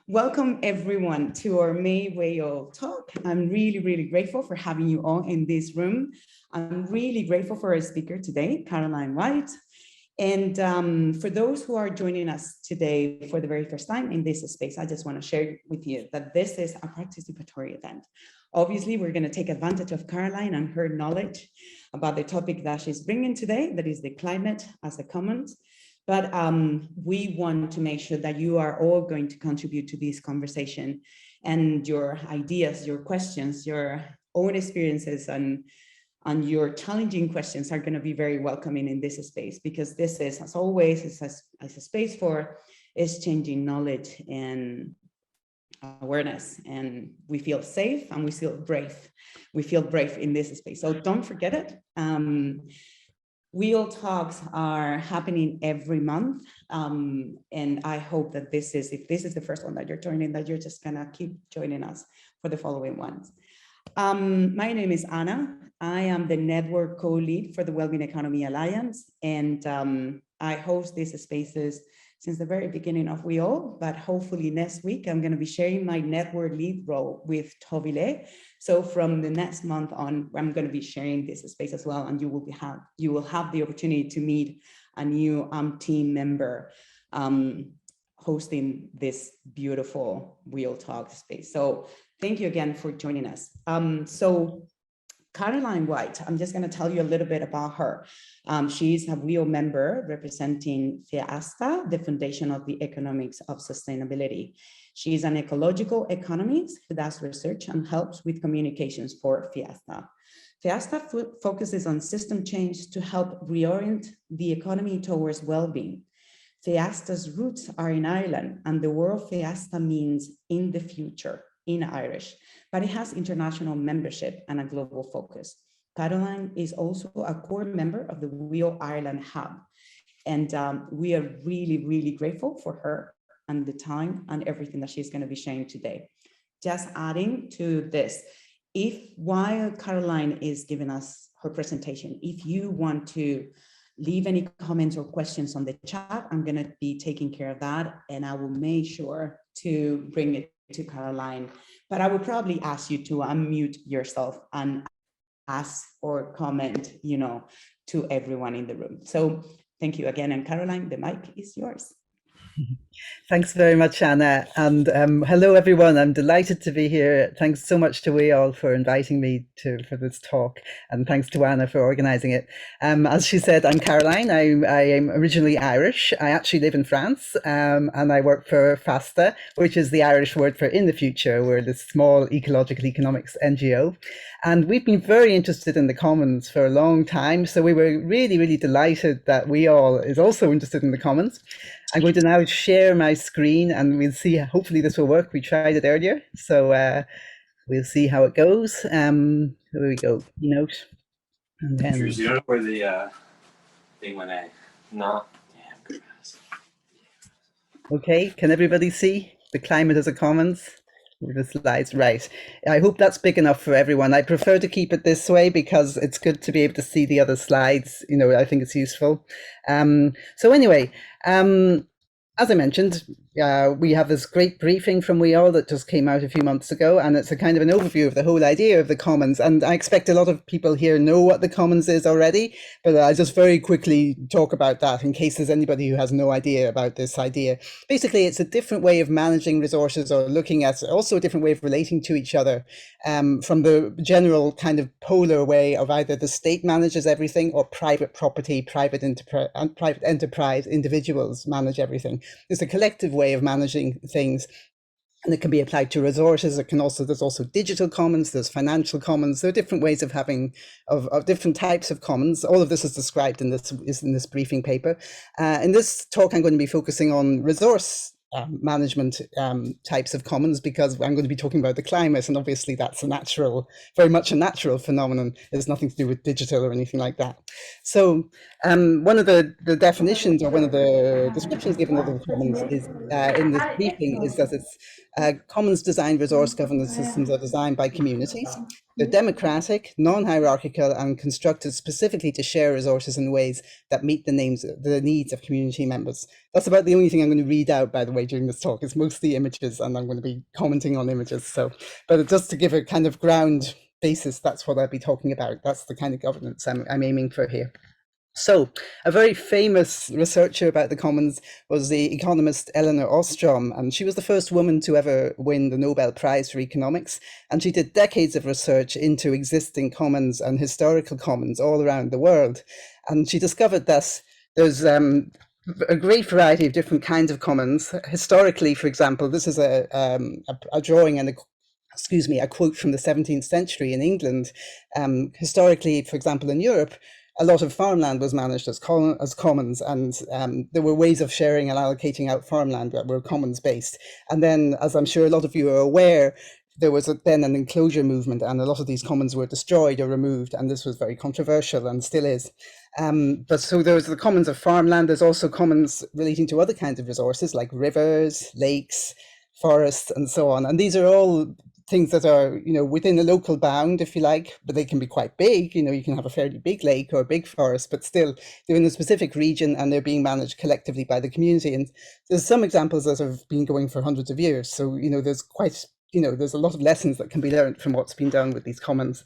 Welcome everyone to our May WEAll talk. I'm really grateful for having you all in this room. I'm really grateful for our speaker today, Caroline Whyte. And for those who are joining us today for the very first time in this space, I just want to share with you that this is a participatory event. Obviously, we're going to take advantage of Caroline and her knowledge about the topic that she's bringing today, that is the climate as a commons. But we want to make sure that you are all going to contribute to this conversation, and your ideas, your questions, your own experiences, and your challenging questions are going to be very welcoming in this space, because this is, as always, is a space for exchanging knowledge and awareness, and we feel safe and we feel brave. We feel brave in this space. So don't forget it. WEAll talks are happening every month, and I hope that if this is the first one that you're joining, that you're just gonna keep joining us for the following ones. My name is Anna. I am the network co-lead for the Wellbeing Economy Alliance, and I host these spaces since the very beginning of WEAll, but hopefully next week I'm going to be sharing my network lead role with Tobile. So from the next month on, I'm going to be sharing this space as well, and you will have the opportunity to meet a new team member hosting this beautiful WEAll talk space. So thank you again for joining us. So Caroline Whyte, I'm just going to tell you a little bit about her. She's a WEAll member representing Feasta, the foundation of the economics of sustainability. She's an ecological economist who does research and helps with communications for Feasta. Feasta focuses on system change to help reorient the economy towards well-being. Feasta's roots are in Ireland, and the word Feasta means in the future in Irish, but it has international membership and a global focus. Caroline is also a core member of the WEAll Ireland Hub, and we are really grateful for her and the time and everything that she's going to be sharing today. Just adding to this, while Caroline is giving us her presentation, if you want to leave any comments or questions on the chat, I'm going to be taking care of that, and I will make sure to bring it to Caroline, but I will probably ask you to unmute yourself and ask or comment, to everyone in the room. So thank you again, and Caroline, the mic is yours. Thanks very much, Anna, and hello everyone. I'm delighted to be here. Thanks so much to WEAll for inviting me for this talk, and thanks to Anna for organising it. As she said, I'm Caroline. I am originally Irish. I actually live in France, and I work for Feasta, which is the Irish word for in the future. We're this small ecological economics NGO, and we've been very interested in the commons for a long time. So we were really delighted that WEAll is also interested in the commons. I'm going to now share my screen, and we'll see. Hopefully this will work. We tried it earlier, so we'll see how it goes. Here we go. Keynote, and then. Choose the where the thing went out. No. Okay. Can everybody see the climate as a commons? The slides, right? I hope that's big enough for everyone. I prefer to keep it this way because it's good to be able to see the other slides. I think it's useful. So anyway, as I mentioned, we have this great briefing from WEAll that just came out a few months ago, and it's a kind of an overview of the whole idea of the commons. And I expect a lot of people here know what the commons is already, but I'll just very quickly talk about that in case there's anybody who has no idea about this idea. Basically, it's a different way of managing resources, or looking at also a different way of relating to each other, from the general kind of polar way of either the state manages everything, or private property, private enterprise, individuals manage everything. It's a collective way of managing things, and it can be applied to resources. There's also digital commons, there's financial commons. There are different ways of having of different types of commons. All of this is described in this briefing paper. In this talk, I'm going to be focusing on resource management types of commons, because I'm going to be talking about the climate, and obviously that's very much a natural phenomenon. There's nothing to do with digital or anything like that. So one of the definitions, or one of the descriptions given of the commons is in this briefing, is that it's commons designed resource governance systems are designed by communities. They're democratic, non-hierarchical, and constructed specifically to share resources in ways that meet the needs of community members. That's about the only thing I'm going to read out, by the way, during this talk. It's mostly images, and I'm going to be commenting on images. So, but just to give a kind of ground basis, that's what I'll be talking about. That's the kind of governance I'm aiming for here. So a very famous researcher about the commons was the economist Eleanor Ostrom, and she was the first woman to ever win the Nobel Prize for Economics. And she did decades of research into existing commons and historical commons all around the world. And she discovered that there's a great variety of different kinds of commons. Historically, for example, this is a drawing and a quote from the 17th century in England. Historically, for example, in Europe, a lot of farmland was managed as commons, and there were ways of sharing and allocating out farmland that were commons based. And then, as I'm sure a lot of you are aware, there was then an enclosure movement, and a lot of these commons were destroyed or removed, and this was very controversial and still is. But so there's the commons of farmland. There's also commons relating to other kinds of resources like rivers, lakes, forests, and so on. And these are all things that are, within a local bound, if you like, but they can be quite big. You can have a fairly big lake or a big forest, but still they're in a specific region and they're being managed collectively by the community. And there's some examples that have been going for hundreds of years. So, there's quite, there's a lot of lessons that can be learned from what's been done with these commons.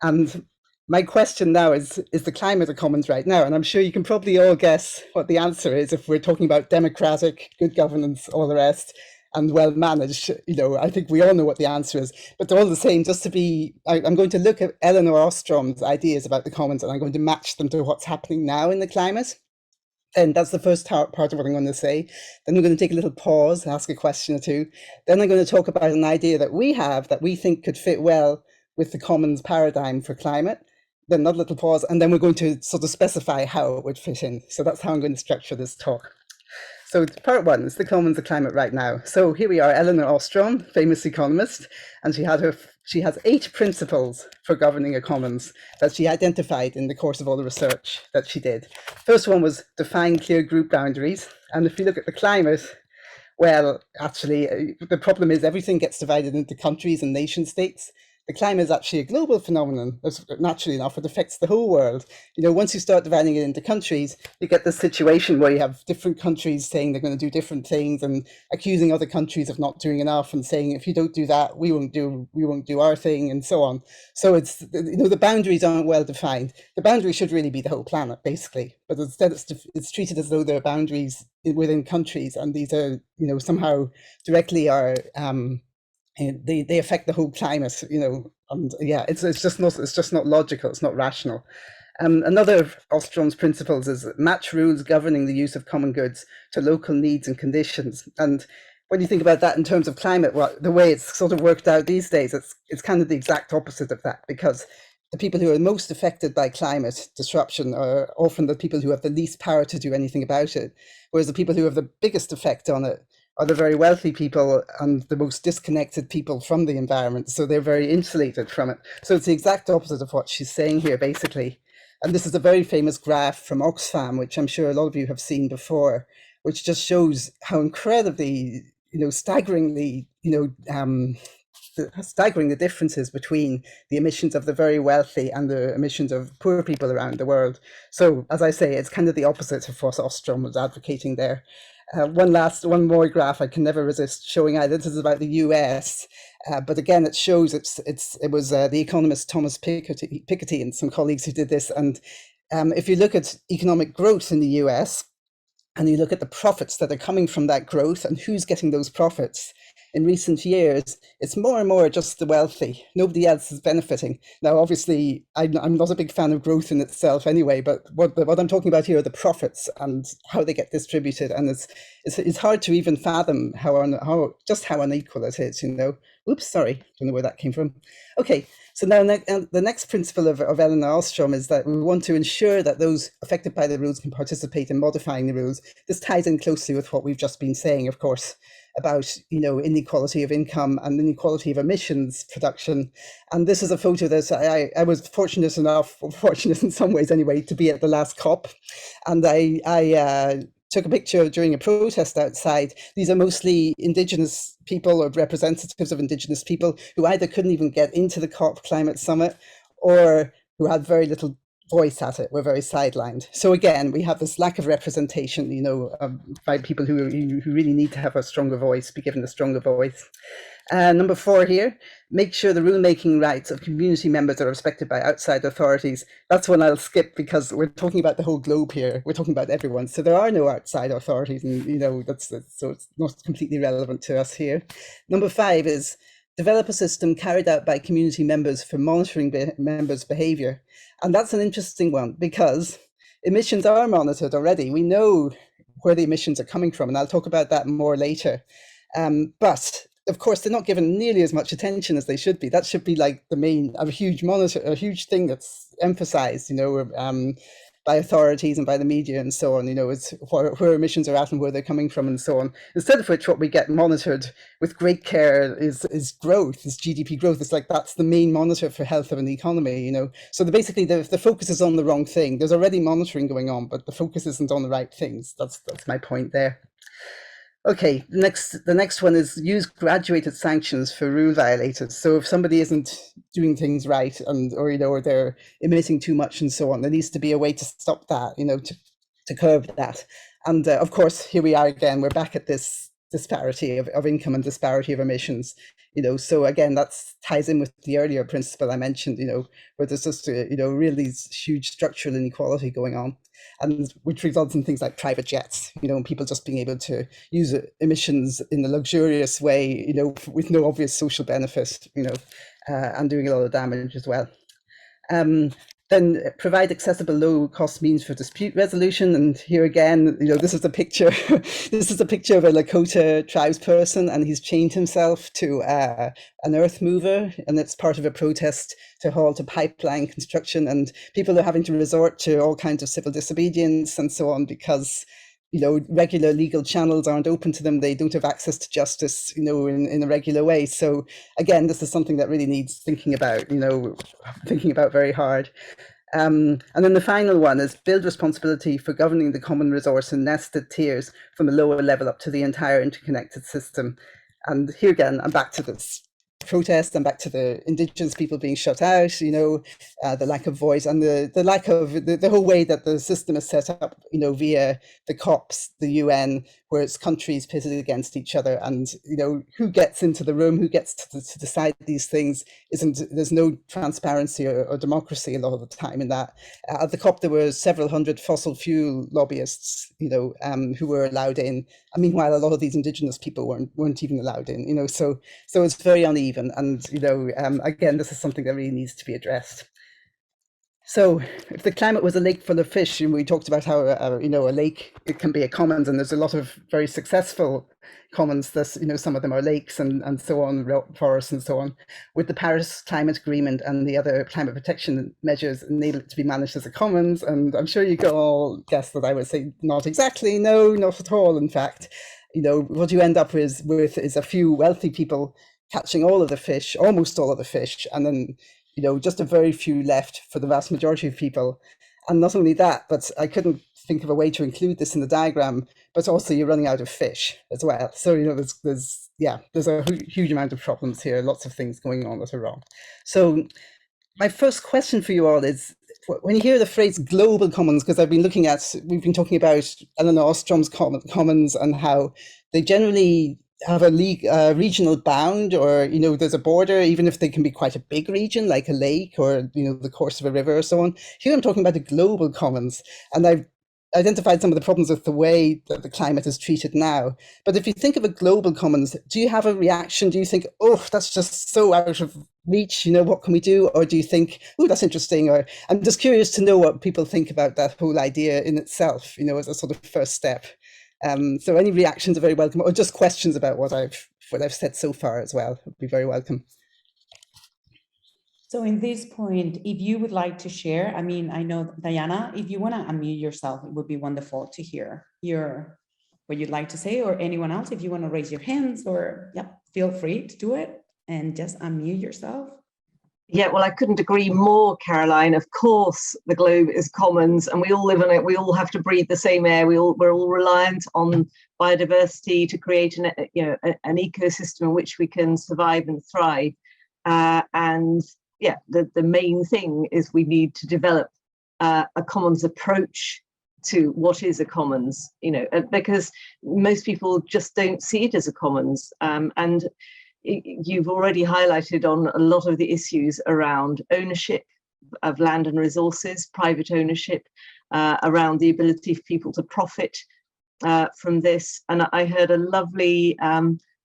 And my question now is the climate a commons right now? And I'm sure you can probably all guess what the answer is if we're talking about democratic, good governance, all the rest, and well managed. I think we all know what the answer is, but all the same, I'm going to look at Eleanor Ostrom's ideas about the commons, and I'm going to match them to what's happening now in the climate. And that's the first part of what I'm going to say. Then I'm going to take a little pause, ask a question or two. Then I'm going to talk about an idea that we have that we think could fit well with the commons paradigm for climate. Then another little pause, and then we're going to sort of specify how it would fit in. So that's how I'm going to structure this talk. So part one is the commons of climate right now. So here we are, Eleanor Ostrom, famous economist, and she has 8 principles for governing a commons that she identified in the course of all the research that she did. First one was define clear group boundaries. And if you look at the climate, well, actually, the problem is everything gets divided into countries and nation states. The climate is actually a global phenomenon, naturally enough. It affects the whole world. Once you start dividing it into countries, you get this situation where you have different countries saying they're going to do different things and accusing other countries of not doing enough and saying, if you don't do that, we won't do our thing, and so on. So it's, the boundaries aren't well defined. The boundary should really be the whole planet, basically, but instead it's treated as though there are boundaries within countries, and these are, somehow directly are. They affect the whole climate, and yeah, it's just not logical. It's not rational. Another of Ostrom's principles is match rules governing the use of common goods to local needs and conditions. And when you think about that in terms of climate, the way it's sort of worked out these days, it's kind of the exact opposite of that, because the people who are most affected by climate disruption are often the people who have the least power to do anything about it, whereas the people who have the biggest effect on it are the very wealthy people and the most disconnected people from the environment. So they're very insulated from it. So it's the exact opposite of what she's saying here, basically. And this is a very famous graph from Oxfam, which I'm sure a lot of you have seen before, which just shows how incredibly, staggeringly, staggering the differences between the emissions of the very wealthy and the emissions of poor people around the world. So, as I say, it's kind of the opposite of what Ostrom was advocating there. One more graph I can never resist showing out. This is about the US, but again, it shows it was the economist Thomas Piketty and some colleagues who did this. And if you look at economic growth in the US, and you look at the profits that are coming from that growth and who's getting those profits, in recent years, it's more and more just the wealthy. Nobody else is benefiting. Now, obviously, I'm not a big fan of growth in itself anyway, but what I'm talking about here are the profits and how they get distributed. And it's hard to even fathom how unequal it is, Oops, sorry, don't know where that came from. Okay, so now the next principle of Eleanor Ostrom is that we want to ensure that those affected by the rules can participate in modifying the rules. This ties in closely with what we've just been saying, of course, about inequality of income and inequality of emissions production. And this is a photo that I was fortunate in some ways anyway, to be at the last COP, and I took a picture during a protest outside. These are mostly Indigenous people or representatives of Indigenous people who either couldn't even get into the COP climate summit or who had very little voice at it, were very sidelined. So again, we have this lack of representation, you know, by people who really need to have a stronger voice, be given a stronger voice. Number 4 here, make sure the rulemaking rights of community members are respected by outside authorities. That's one I'll skip because we're talking about the whole globe here. We're talking about everyone. So there are no outside authorities, and you know so it's not completely relevant to us here. Number 5 is develop a system carried out by community members for monitoring members' behaviour. And that's an interesting one because emissions are monitored already. We know where the emissions are coming from, and I'll talk about that more later. But of course, they're not given nearly as much attention as they should be. That should be like the main, a huge thing that's emphasized, you know, by authorities and by the media and so on, you know, it's where emissions are at and where they're coming from and so on. Instead of which, what we get monitored with great care is growth, is GDP growth. It's like that's the main monitor for health of an economy, you know. So basically the focus is on the wrong thing. There's already monitoring going on, but the focus isn't on the right things. That's my point there. Okay, the next one is use graduated sanctions for rule violators. So if somebody isn't doing things right or you know, or they're emitting too much and so on, there needs to be a way to stop that, you know, to curb that. And of course, here we are again, we're back at this disparity of income and disparity of emissions, you know. So again, that ties in with the earlier principle I mentioned, you know, where there's just you know, really huge structural inequality going on, and which results in things like private jets, you know, and people just being able to use emissions in a luxurious way, you know, with no obvious social benefit, you know, and doing a lot of damage as well. Then provide accessible low-cost means for dispute resolution. And here again, you know, this is a picture. This is a picture of a Lakota tribes person, and he's chained himself to an earth mover, and it's part of a protest to halt a pipeline construction. And people are having to resort to all kinds of civil disobedience and so on because, you know, regular legal channels aren't open to them. They don't have access to justice, you know, in a regular way. So again, this is something that really needs thinking about, you know, thinking about very hard. And then the final one is build responsibility for governing the common resource in nested tiers from the lower level up to the entire interconnected system. And here again, I'm back to this protest and back to the Indigenous people being shut out, you know, the lack of voice and the lack of the whole way that the system is set up, you know, via the COPs, the UN, where it's countries pitted against each other, and you know, who gets into the room, who gets to decide these things, there's no transparency or democracy a lot of the time in that. At the COP there were several hundred fossil fuel lobbyists, you know, who were allowed in, and meanwhile a lot of these Indigenous people weren't even allowed in, you know, so it's very uneven. And you know, again, this is something that really needs to be addressed. So if the climate was a lake full of fish, and we talked about how you know, a lake, it can be a commons, and there's a lot of very successful commons that, you know, some of them are lakes and so on, forests and so on, with the Paris Climate Agreement and the other climate protection measures enable it to be managed as a commons. And I'm sure you can all guess that I would say not exactly, no, not at all. In fact, you know, what you end up with is a few wealthy people catching all of the fish, almost all of the fish, and then, you know, just a very few left for the vast majority of people. And not only that, but I couldn't think of a way to include this in the diagram, but also you're running out of fish as well. So, you know, there's a huge amount of problems here, lots of things going on that are wrong. So my first question for you all is, when you hear the phrase global commons, because we've been talking about Eleanor Ostrom's commons and how they generally have a regional bound, or, you know, there's a border, even if they can be quite a big region, like a lake or, you know, the course of a river or so on. Here I'm talking about the global commons, and I've identified some of the problems with the way that the climate is treated now. But if you think of a global commons, do you have a reaction? Do you think, oh, that's just so out of reach, you know, what can we do? Or do you think, oh, that's interesting? Or I'm just curious to know what people think about that whole idea in itself, you know, as a sort of first step. So any reactions are very welcome, or just questions about what I've said so far as well would be very welcome. So in this point, if you would like to share, I mean, I know, Diana, if you want to unmute yourself, it would be wonderful to hear what you'd like to say, or anyone else, if you want to raise your hands, or feel free to do it and just unmute yourself. Yeah, well, I couldn't agree more, Caroline. Of course, the globe is commons, and we all live on it. We all have to breathe the same air. We're all reliant on biodiversity to create an ecosystem in which we can survive and thrive. And yeah, the main thing is we need to develop a commons approach to what is a commons. Because most people just don't see it as a commons, and you've already highlighted on a lot of the issues around ownership of land and resources, private ownership, around the ability for people to profit from this. And I heard a lovely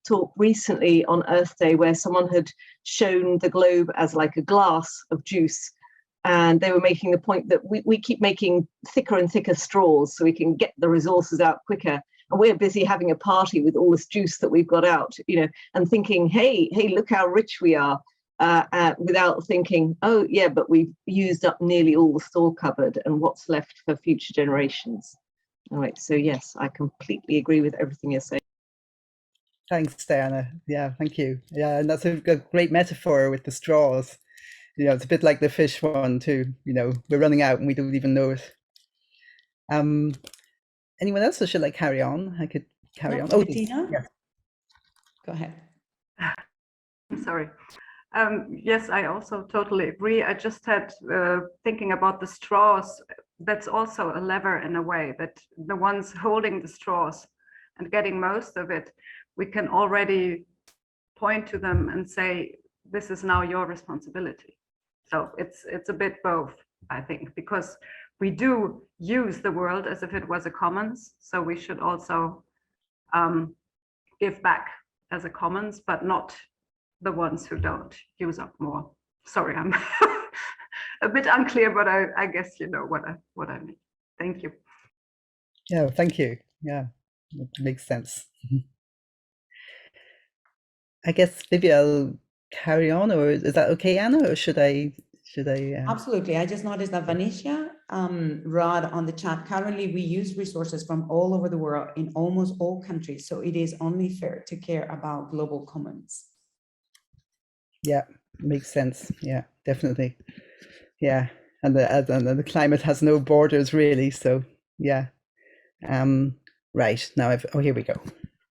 talk recently on Earth Day where someone had shown the globe as like a glass of juice. And they were making the point that we keep making thicker and thicker straws so we can get the resources out quicker. And we're busy having a party with all this juice that we've got out, and thinking, hey, look how rich we are, without thinking, oh, yeah, but we've used up nearly all the store cupboard and what's left for future generations. All right. So, yes, I completely agree with everything you're saying. Thanks, Diana. Yeah, thank you. Yeah, and that's a great metaphor with the straws. It's a bit like the fish one too. We're running out and we don't even know it. Anyone else, or should I carry on? I could carry on. Oh, Bettina? Yes. Go ahead. I'm sorry. Yes, I also totally agree. I just had thinking about the straws. That's also a lever in a way, that the ones holding the straws and getting most of it, we can already point to them and say, this is now your responsibility. So it's a bit both, I think, because we do use the world as if it was a commons. So we should also give back as a commons, but not the ones who don't use up more. Sorry, I'm a bit unclear, but I guess you know what I mean. Thank you. Yeah, thank you. Yeah, it makes sense. I guess maybe I'll carry on, or is that okay, Anna, or should I? Absolutely. I just noticed that Vanisha wrote on the chat, currently we use resources from all over the world in almost all countries. So it is only fair to care about global commons. Yeah, makes sense. Yeah, definitely. Yeah, and the climate has no borders really. So yeah. Right, now here we go.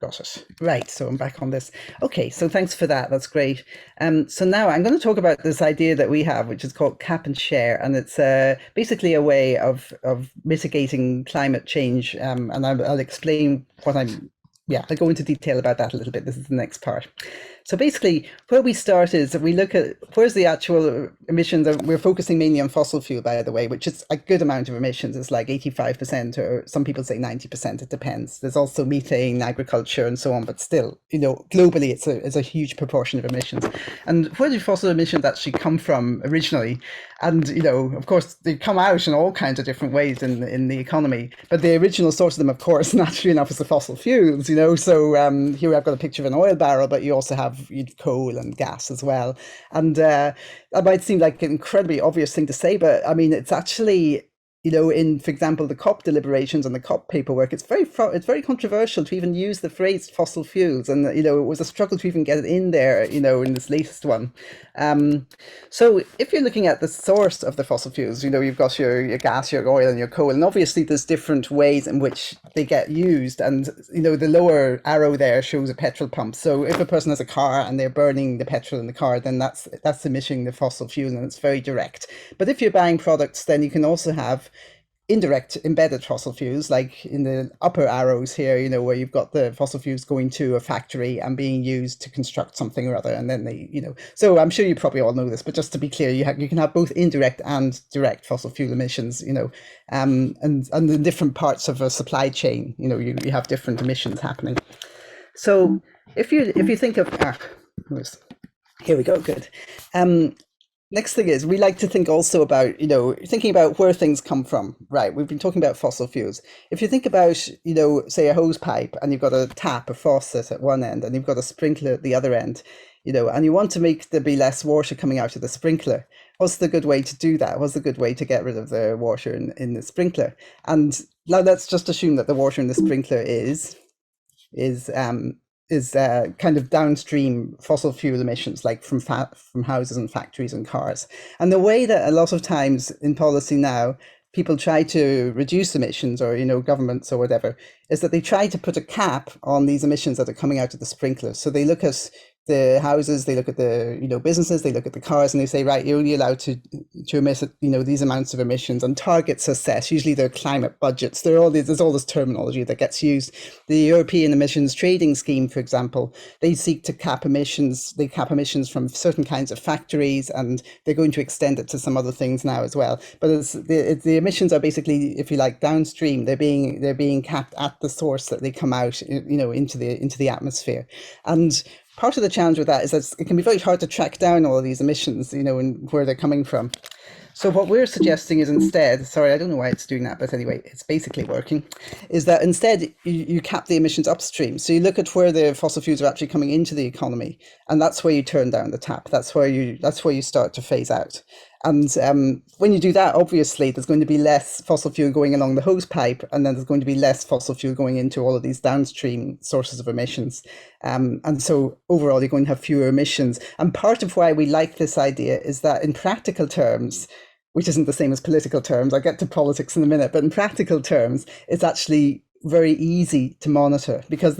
Got it. Right, so I'm back on this. Okay, so thanks for that. That's great. So now I'm going to talk about this idea that we have, which is called cap and share, and it's basically a way of mitigating climate change. And I'll explain what I'm. Yeah, I'll go into detail about that a little bit. This is the next part. So basically, where we start is that we look at where's the actual emissions. We're focusing mainly on fossil fuel, by the way, which is a good amount of emissions. It's like 85%, or some people say 90%. It depends. There's also methane, agriculture, and so on. But still, globally, it's a huge proportion of emissions. And where do fossil emissions actually come from originally? And of course, they come out in all kinds of different ways in the economy. But the original source of them, of course, naturally enough, is the fossil fuels. So here I've got a picture of an oil barrel, but you also have coal and gas as well. And that might seem like an incredibly obvious thing to say, but I mean, it's actually, in, for example, the COP deliberations and the COP paperwork, it's very controversial to even use the phrase fossil fuels. And, it was a struggle to even get it in there, in this latest one. So if you're looking at the source of the fossil fuels, you've got your gas, your oil and your coal, and obviously there's different ways in which they get used. And, the lower arrow there shows a petrol pump. So if a person has a car and they're burning the petrol in the car, then that's emitting the fossil fuel, and it's very direct. But if you're buying products, then you can also have indirect embedded fossil fuels, like in the upper arrows here, where you've got the fossil fuels going to a factory and being used to construct something or other. And then so I'm sure you probably all know this, but just to be clear, you can have both indirect and direct fossil fuel emissions, and in different parts of a supply chain, you have different emissions happening. So if you think of, here we go, good. Next thing is, we like to think also about, thinking about where things come from, right? We've been talking about fossil fuels. If you think about, say a hose pipe, and you've got a tap, a faucet at one end, and you've got a sprinkler at the other end, and you want to make there be less water coming out of the sprinkler, what's the good way to do that? What's the good way to get rid of the water in the sprinkler? And now let's just assume that the water in the sprinkler is kind of downstream fossil fuel emissions, like from houses and factories and cars. And the way that a lot of times in policy now, people try to reduce emissions, or, you know, governments or whatever, is that they try to put a cap on these emissions that are coming out of the sprinklers. So they look at the houses, they look at the, you know, businesses, they look at the cars, and they say, right, you're only allowed to emit, you know, these amounts of emissions, and targets are set. Usually they're climate budgets. There's all this terminology that gets used. The European Emissions Trading Scheme, for example, they seek to cap emissions. They cap emissions from certain kinds of factories, and they're going to extend it to some other things now as well. But the emissions are basically, if you like, downstream. They're being capped at the source that they come out, you know, into the atmosphere. And part of the challenge with that is that it can be very hard to track down all of these emissions, you know, and where they're coming from. So what we're suggesting is instead, sorry, I don't know why it's doing that, but anyway, it's basically working, is that instead you cap the emissions upstream. So you look at where the fossil fuels are actually coming into the economy, and that's where you turn down the tap. That's where you start to phase out. And when you do that, obviously, there's going to be less fossil fuel going along the hose pipe, and then there's going to be less fossil fuel going into all of these downstream sources of emissions. And so overall, you're going to have fewer emissions. And part of why we like this idea is that in practical terms, which isn't the same as political terms, I'll get to politics in a minute, but in practical terms, it's actually very easy to monitor, because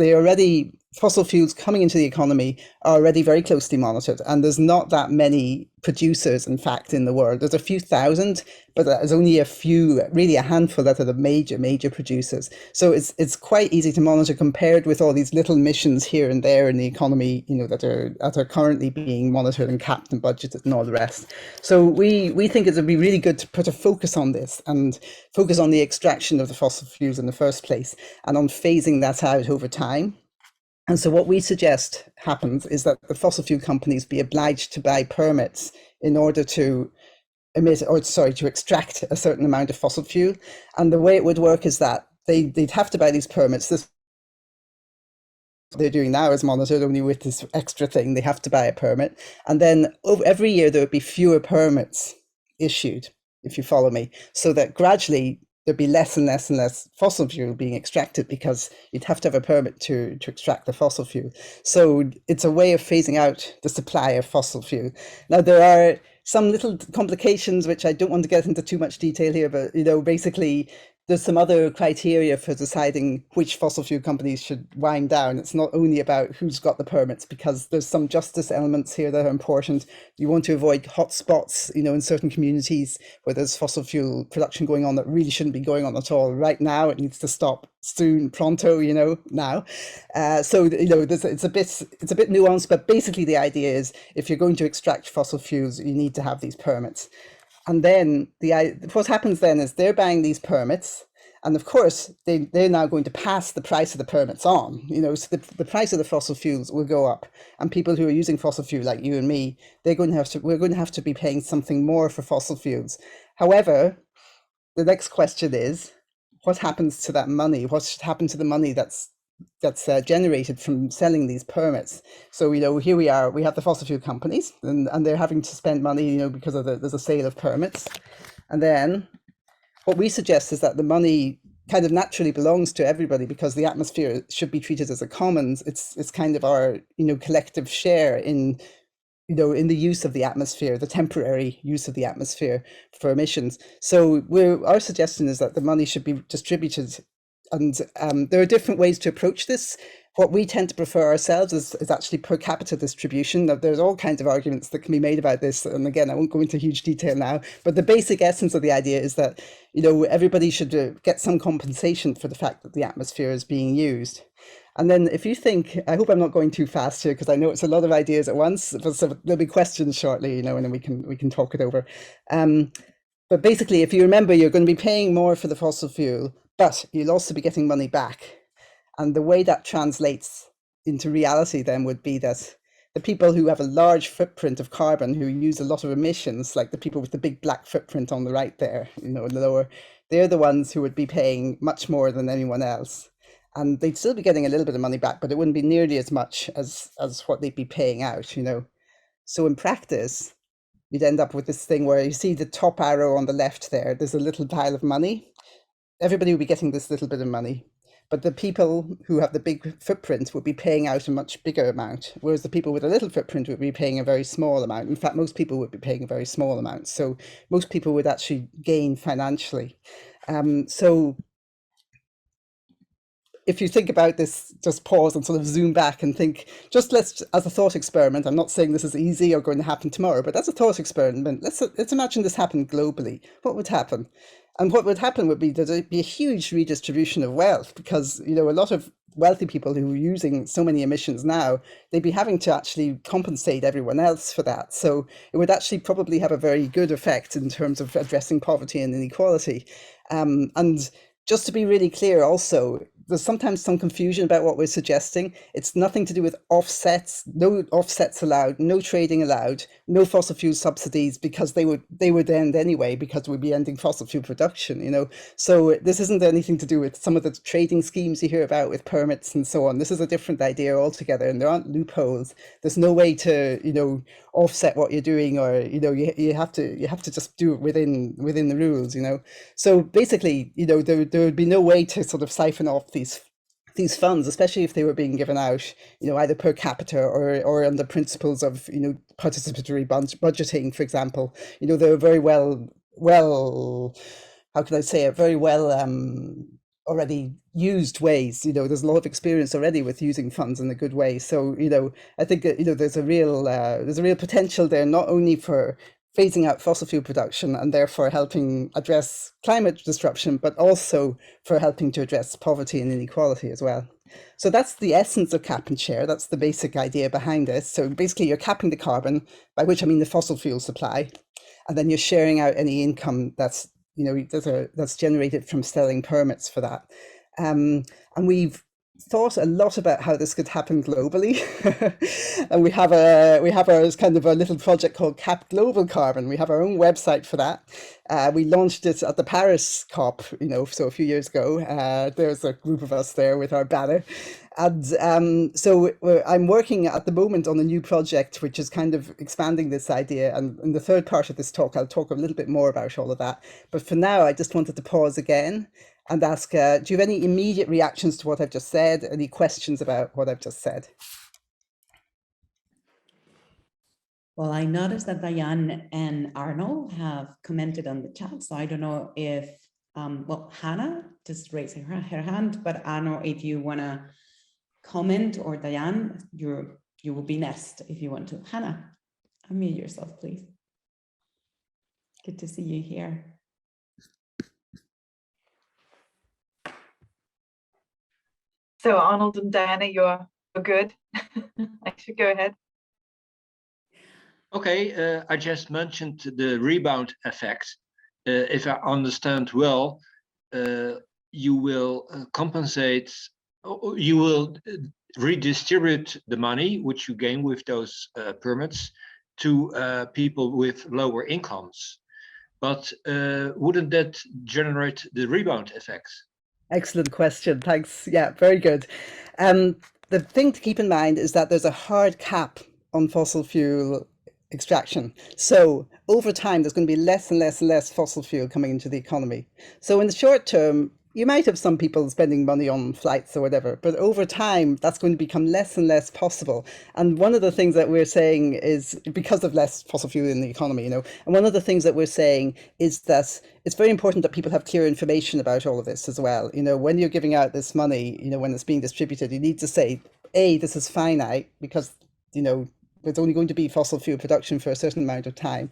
fossil fuels coming into the economy are already very closely monitored, and there's not that many producers, in fact, in the world. There's a few thousand, but there's only a few, really a handful, that are the major producers. So it's quite easy to monitor, compared with all these little emissions here and there in the economy, you know, that are currently being monitored and capped and budgeted and all the rest. So we think it would be really good to put a focus on this, and focus on the extraction of the fossil fuels in the first place, and on phasing that out over time. And so what we suggest happens is that the fossil fuel companies be obliged to buy permits in order to extract a certain amount of fossil fuel. And the way it would work is that they'd have to buy these permits. This they're doing now is monitored only with this extra thing. They have to buy a permit. And then every year there would be fewer permits issued, if you follow me, so that gradually there'd be less and less and less fossil fuel being extracted, because you'd have to have a permit to extract the fossil fuel. So it's a way of phasing out the supply of fossil fuel. Now, there are some little complications, which I don't want to get into too much detail here, but, you know, basically there's some other criteria for deciding which fossil fuel companies should wind down. It's not only about who's got the permits, because there's some justice elements here that are important. You want to avoid hotspots, you know, in certain communities where there's fossil fuel production going on that really shouldn't be going on at all. Right now, it needs to stop soon, pronto, you know, now. So, you know, it's a bit nuanced, but basically the idea is, if you're going to extract fossil fuels, you need to have these permits. And then what happens then is they're buying these permits, and of course they're now going to pass the price of the permits on. You know, so the price of the fossil fuels will go up, and people who are using fossil fuel, like you and me, we're going to have to be paying something more for fossil fuels. However, the next question is, what happens to that money? What should happen to the money that's generated from selling these permits? So, you know, here we have the fossil fuel companies, and they're having to spend money, you know, because there's a sale of permits. And then what we suggest is that the money kind of naturally belongs to everybody, because the atmosphere should be treated as a commons. It's kind of our, you know, collective share in, you know, in the use of the atmosphere, the temporary use of the atmosphere for emissions. So our suggestion is that the money should be distributed. And there are different ways to approach this. What we tend to prefer ourselves is actually per capita distribution. Now, there's all kinds of arguments that can be made about this. And again, I won't go into huge detail now, but the basic essence of the idea is that, you know, everybody should get some compensation for the fact that the atmosphere is being used. And then if you think, I hope I'm not going too fast here, because I know it's a lot of ideas at once, so there'll be questions shortly, you know, and then we can talk it over. But basically, if you remember, you're going to be paying more for the fossil fuel, but you'll also be getting money back. And the way that translates into reality then would be that the people who have a large footprint of carbon, who use a lot of emissions, like the people with the big black footprint on the right there, you know, lower, they're the ones who would be paying much more than anyone else. And they'd still be getting a little bit of money back, but it wouldn't be nearly as much as what they'd be paying out, you know. So in practice, you'd end up with this thing where you see the top arrow on the left there, there's a little pile of money. Everybody will be getting this little bit of money. but the people who have the big footprint would be paying out a much bigger amount, whereas the people with a little footprint would be paying a very small amount. In fact, most people would be paying a very small amount. So most people would actually gain financially. So if you think about this, just pause and sort of zoom back and think, just let's, as a thought experiment, I'm not saying this is easy or going to happen tomorrow, but as a thought experiment, let's imagine this happened globally. What would happen? And what would happen would be that there'd be a huge redistribution of wealth, because, you know, a lot of wealthy people who are using so many emissions now, they'd be having to actually compensate everyone else for that. So it would actually probably have a very good effect in terms of addressing poverty and inequality. And just to be really clear also, there's sometimes some confusion about what we're suggesting. It's nothing to do with offsets, no offsets allowed, no trading allowed, no fossil fuel subsidies, because they would end anyway, because we'd be ending fossil fuel production, you know. So this isn't anything to do with some of the trading schemes you hear about with permits and so on. This is a different idea altogether, and there aren't loopholes. There's no way to, you know, offset what you're doing, or, you know, you have to just do it within the rules, you know. So basically, you know, there would be no way to sort of siphon off these funds, especially if they were being given out, you know, either per capita or under principles of, you know, participatory budgeting, for example. You know, they're very well, how can I say it, very well already used ways. You know, there's a lot of experience already with using funds in a good way. So, you know, I think that, you know, there's a real potential there, not only for phasing out fossil fuel production and therefore helping address climate disruption, but also for helping to address poverty and inequality as well. So that's the essence of cap and share. That's the basic idea behind it. So basically you're capping the carbon, by which I mean the fossil fuel supply, and then you're sharing out any income that's, you know, that's generated from selling permits for that. And we've thought a lot about how this could happen globally. And we have our kind of a little project called CapGlobalCarbon. We have our own website for that. We launched it at the Paris COP, you know, so a few years ago. There's a group of us there with our banner. And so I'm working at the moment on a new project, which is kind of expanding this idea. And in the third part of this talk, I'll talk a little bit more about all of that. But for now, I just wanted to pause again and ask, do you have any immediate reactions to what I've just said? Any questions about what I've just said? Well, I noticed that Diane and Arnold have commented on the chat, so I don't know if, well, Hannah just raised her hand, but Arnold, if you want to comment, or Diane, you will be next if you want to. Hannah, unmute yourself, please. Good to see you here. So Arnold and Diana, you're good. I should go ahead. Okay, I just mentioned the rebound effect. If I understand well, you will compensate, you will redistribute the money which you gain with those permits to people with lower incomes. But wouldn't that generate the rebound effect? Excellent question. Thanks. Yeah, very good. The thing to keep in mind is that there's a hard cap on fossil fuel extraction. So over time, there's going to be less and less and less fossil fuel coming into the economy. So in the short term, you might have some people spending money on flights or whatever, but over time, that's going to become less and less possible. And one of the things that we're saying is, because of less fossil fuel in the economy, you know, and one of the things that we're saying is that it's very important that people have clear information about all of this as well. You know, when you're giving out this money, you know, when it's being distributed, you need to say, A, this is finite, because, you know, there's only going to be fossil fuel production for a certain amount of time.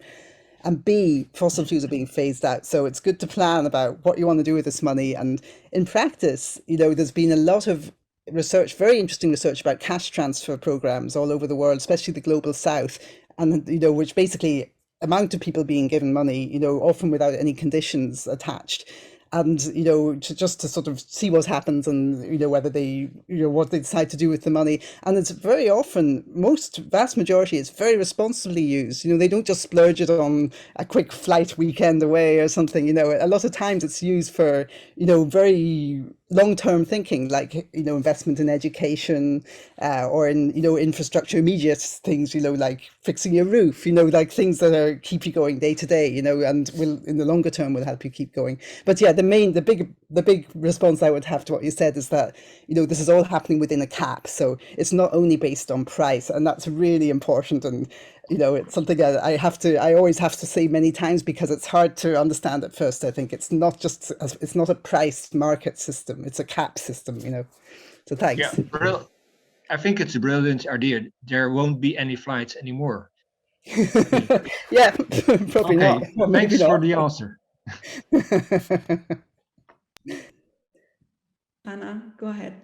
And B, fossil fuels are being phased out. So it's good to plan about what you want to do with this money. And in practice, you know, there's been a lot of research, very interesting research about cash transfer programs all over the world, especially the global south. And, you know, which basically amount of people being given money, you know, often without any conditions attached. And, you know, to sort of see what happens and, you know, whether they, you know, what they decide to do with the money. And it's very often, vast majority, it's very responsibly used. You know, they don't just splurge it on a quick flight weekend away or something. You know, a lot of times it's used for, you know, very long-term thinking, like, you know, investment in education or in, you know, infrastructure, immediate things, you know, like fixing your roof, you know, like things that keep you going day to day, you know, and will in the longer term will help you keep going. But yeah, the big response I would have to what you said is that, you know, this is all happening within a cap, so it's not only based on price, and that's really important. And you know, it's something I always have to say many times, because it's hard to understand at first. I think it's not a price market system; it's a cap system. You know, so thanks. Yeah, I think it's a brilliant idea. There won't be any flights anymore. Yeah, probably not. Well, thanks for the answer. Hannah, go ahead.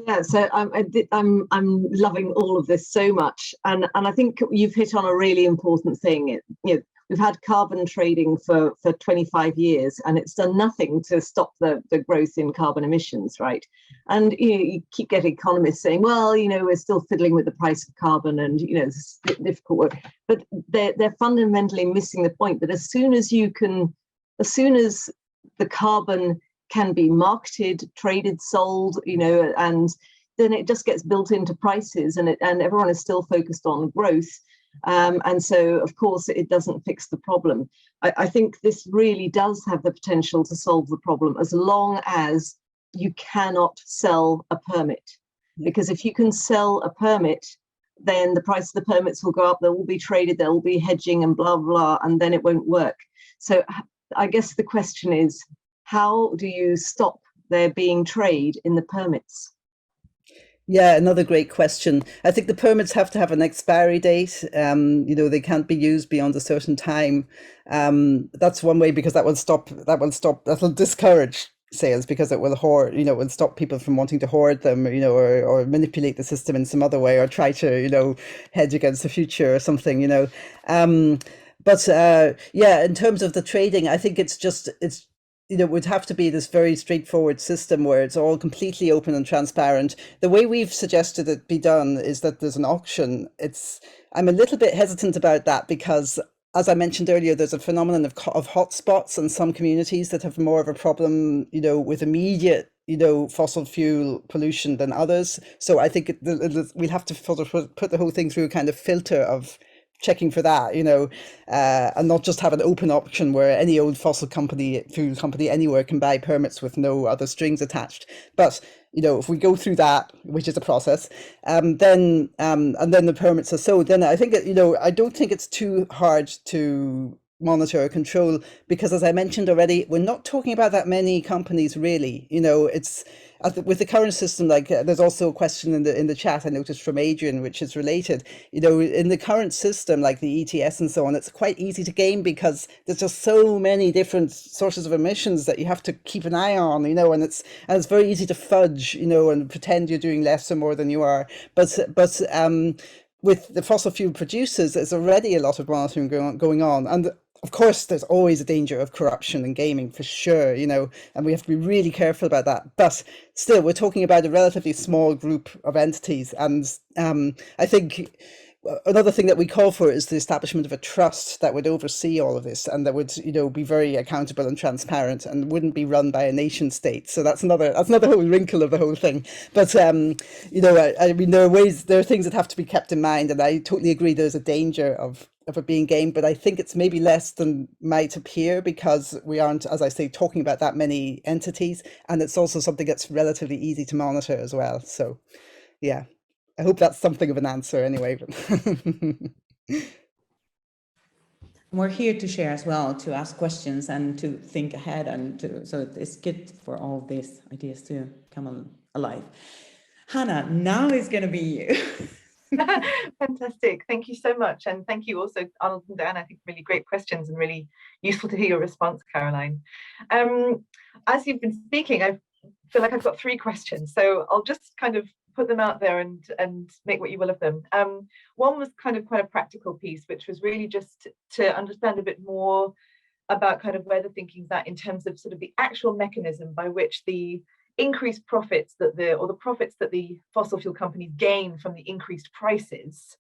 Yeah, so I'm loving all of this so much, and I think you've hit on a really important thing. You know, we've had carbon trading for 25 years, and it's done nothing to stop the growth in carbon emissions, right? And you know, you keep getting economists saying, well, you know, we're still fiddling with the price of carbon, and you know, it's difficult work. But they're fundamentally missing the point that as soon as the carbon can be marketed, traded, sold, you know, and then it just gets built into prices, and everyone is still focused on growth. And so, of course, it doesn't fix the problem. I think this really does have the potential to solve the problem, as long as you cannot sell a permit. Because if you can sell a permit, then the price of the permits will go up, they will be traded, there will be hedging and blah, blah, and then it won't work. So I guess the question is, how do you stop there being trade in the permits? Yeah, another great question. I think the permits have to have an expiry date. You know, they can't be used beyond a certain time. That's one way, because that'll discourage sales, because it will hoard, you know, it will stop people from wanting to hoard them, you know, or manipulate the system in some other way, or try to, you know, hedge against the future or something, you know. Yeah, in terms of the trading, I think it's you know, it would have to be this very straightforward system where it's all completely open and transparent. The way we've suggested it be done is that there's an auction. I'm a little bit hesitant about that, because, as I mentioned earlier, there's a phenomenon of hotspots in some communities that have more of a problem, you know, with immediate, you know, fossil fuel pollution than others. So I think we'll have to put the whole thing through a kind of filter of checking for that, you know, and not just have an open option where any old fuel company anywhere can buy permits with no other strings attached. But, you know, if we go through that, which is a process, and then the permits are sold, then I think, you know, I don't think it's too hard to monitor or control, because, as I mentioned already, we're not talking about that many companies really. You know, it's with the current system, like there's also a question in the chat I noticed from Adrian, which is related. You know, in the current system, like the ETS and so on, it's quite easy to game, because there's just so many different sources of emissions that you have to keep an eye on, you know, and it's very easy to fudge, you know, and pretend you're doing less or more than you are. But with the fossil fuel producers, there's already a lot of monitoring going on. And of course, there's always a danger of corruption and gaming, for sure, you know, and we have to be really careful about that. But still, we're talking about a relatively small group of entities. And I think another thing that we call for is the establishment of a trust that would oversee all of this, and that would, you know, be very accountable and transparent, and wouldn't be run by a nation state. So that's another whole wrinkle of the whole thing. But you know, I mean, there are things that have to be kept in mind, and I totally agree there's a danger of it being gamed, but I think it's maybe less than might appear, because we aren't, as I say, talking about that many entities, and it's also something that's relatively easy to monitor as well. So yeah, I hope that's something of an answer anyway. We're here to share as well, to ask questions and to think ahead, and so it's good for all these ideas to come alive. Hannah, now is going to be you. Fantastic. Thank you so much. And thank you also, Arnold and Dan. I think really great questions, and really useful to hear your response, Caroline. As you've been speaking, I feel like I've got 3 questions. So I'll just kind of put them out there and make what you will of them. One was kind of quite a practical piece, which was really just to understand a bit more about kind of where the thinking's at in terms of sort of the actual mechanism by which the increased profits that the profits that the fossil fuel companies gain from the increased prices,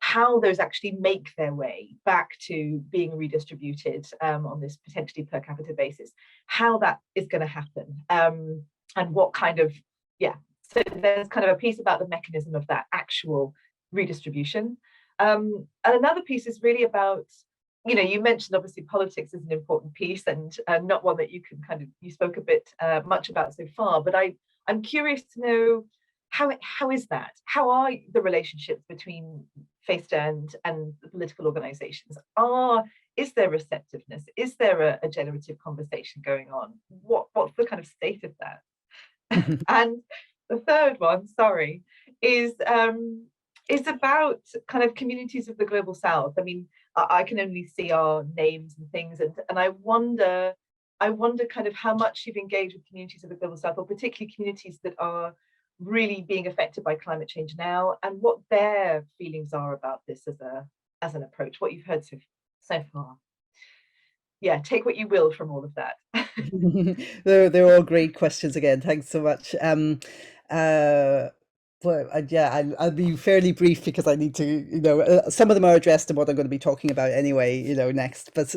how those actually make their way back to being redistributed on this potentially per capita basis, how that is going to happen, and what kind of, so there's kind of a piece about the mechanism of that actual redistribution. And another piece is really about you know, you mentioned obviously politics is an important piece, and not one that you can you spoke a bit much about so far, but I'm curious to know how is that? How are the relationships between Feasta and the political organisations? Is there receptiveness? Is there a generative conversation going on? What's the kind of state of that? And the third one, sorry, is about kind of communities of the global south. I mean, I can only see our names and things, and I wonder kind of how much you've engaged with communities of the global south, or particularly communities that are really being affected by climate change now, and what their feelings are about this as an approach, what you've heard so far. Yeah, take what you will from all of that. They're all great questions again. Thanks so much. Well, yeah, I'll be fairly brief because I need to, some of them are addressed in what I'm going to be talking about anyway, next. But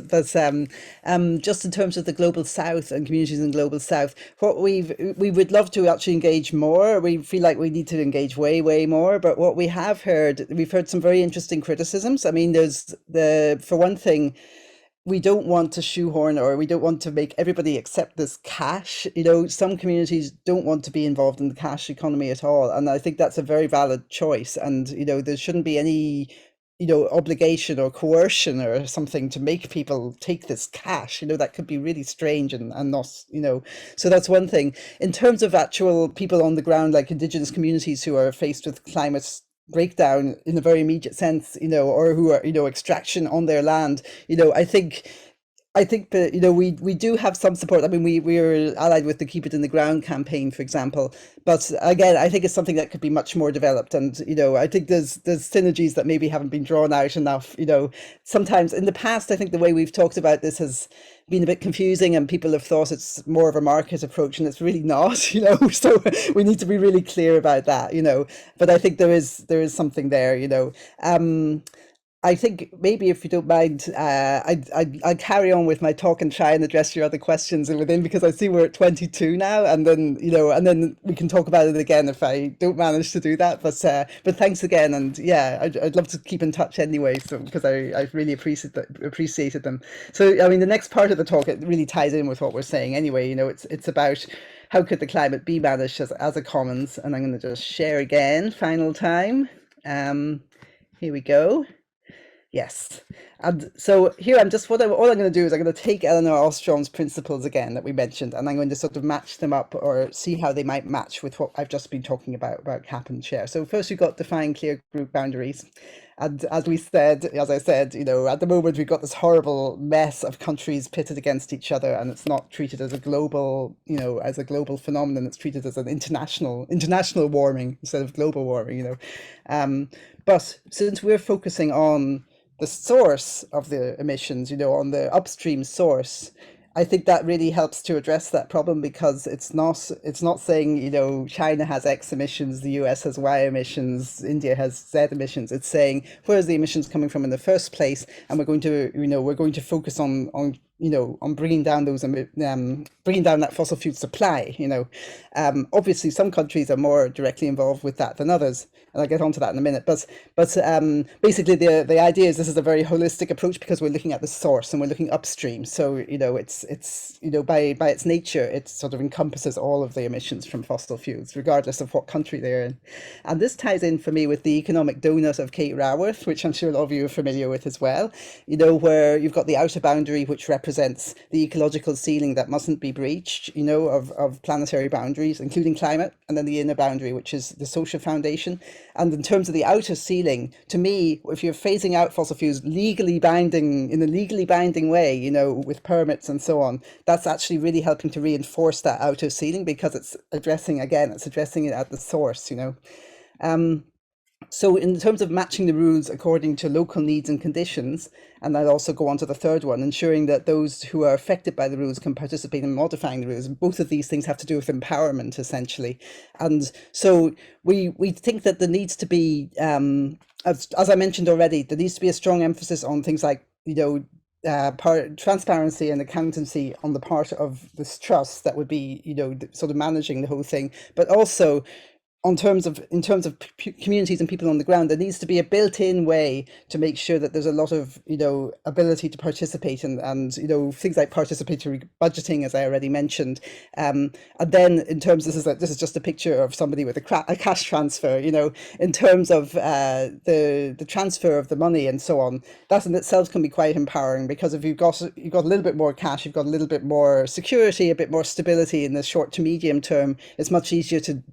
just in terms of the global south and communities in global south, what we would love to actually engage more. We feel like we need to engage way more. But what we've heard some very interesting criticisms. I mean, for one thing, we don't want to shoehorn, or we don't want to make everybody accept this cash. Some communities don't want to be involved in the cash economy at all. And I think that's a very valid choice. And, there shouldn't be any, obligation or coercion or something to make people take this cash. That could be really strange and not, so that's one thing. In terms of actual people on the ground, like Indigenous communities who are faced with climate breakdown in a very immediate sense, or who are, extraction on their land, I think that, we do have some support. I mean, we're allied with the Keep It in the Ground campaign, for example. But again, I think it's something that could be much more developed. And, I think there's synergies that maybe haven't been drawn out enough. Sometimes in the past, I think the way we've talked about this has been a bit confusing, and people have thought it's more of a market approach, and it's really not, so we need to be really clear about that, but I think there is something there. I think maybe, if you don't mind, I'd carry on with my talk and try and address your other questions within, because I see we're at 22 now, and then we can talk about it again if I don't manage to do that. But thanks again, and yeah, I'd love to keep in touch anyway. So because I really appreciated them. So I mean, the next part of the talk, it really ties in with what we're saying anyway. It's about how could the climate be managed as a commons, and I'm going to just share again, final time. Here we go. Yes. And so here all I'm going to do is I'm going to take Eleanor Ostrom's principles again that we mentioned, and I'm going to sort of match them up, or see how they might match with what I've just been talking about cap and share. So first we've got define clear group boundaries. And as I said, at the moment we've got this horrible mess of countries pitted against each other, and it's not treated as a global, as a global phenomenon. It's treated as an international warming instead of global warming, But since we're focusing on the source of the emissions, on the upstream source, I think that really helps to address that problem, because it's not saying, China has X emissions, the US has Y emissions, India has Z emissions. It's saying, where's the emissions coming from in the first place? And we're going to focus on bringing down bringing down that fossil fuel supply. Obviously some countries are more directly involved with that than others, and I'll get onto that in a minute. But basically the idea is this is a very holistic approach, because we're looking at the source and we're looking upstream. So it's by its nature, it sort of encompasses all of the emissions from fossil fuels, regardless of what country they're in. And this ties in for me with the economic donut of Kate Raworth, which I'm sure a lot of you are familiar with as well. Where you've got the outer boundary, which represents the ecological ceiling that mustn't be breached, of planetary boundaries, including climate, and then the inner boundary, which is the social foundation. And in terms of the outer ceiling, to me, if you're phasing out fossil fuels in a legally binding way, with permits and so on, that's actually really helping to reinforce that outer ceiling, because it's addressing it at the source, So in terms of matching the rules according to local needs and conditions, and I'll also go on to the third one, ensuring that those who are affected by the rules can participate in modifying the rules. Both of these things have to do with empowerment, essentially. And so we think that there needs to be, as I mentioned already, there needs to be a strong emphasis on things like, transparency and accountancy on the part of this trust that would be, sort of managing the whole thing, but also in terms of communities and people on the ground, there needs to be a built-in way to make sure that there's a lot of ability to participate and things like participatory budgeting, as I already mentioned. And then in terms, this is just a picture of somebody with a cash transfer. In terms of the transfer of the money and so on, that in itself can be quite empowering, because if you've got a little bit more cash, you've got a little bit more security, a bit more stability in the short to medium term. It's much easier to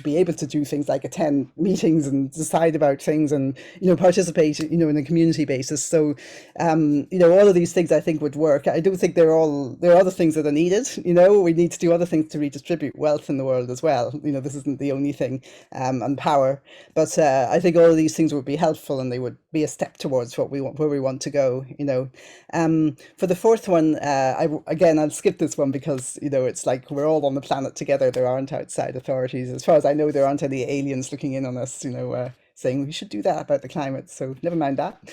be able to do things like attend meetings and decide about things and participate in a community basis. So all of these things I think would work. I don't think there are other things that are needed. We need to do other things to redistribute wealth in the world as well. This isn't the only thing, and power, but I think all of these things would be helpful, and they would be a step towards where we want to go. For the fourth one, I'll skip this one because it's like we're all on the planet together. There aren't outside authorities, as far as I know. There aren't any aliens looking in on us, saying we should do that about the climate. So never mind that.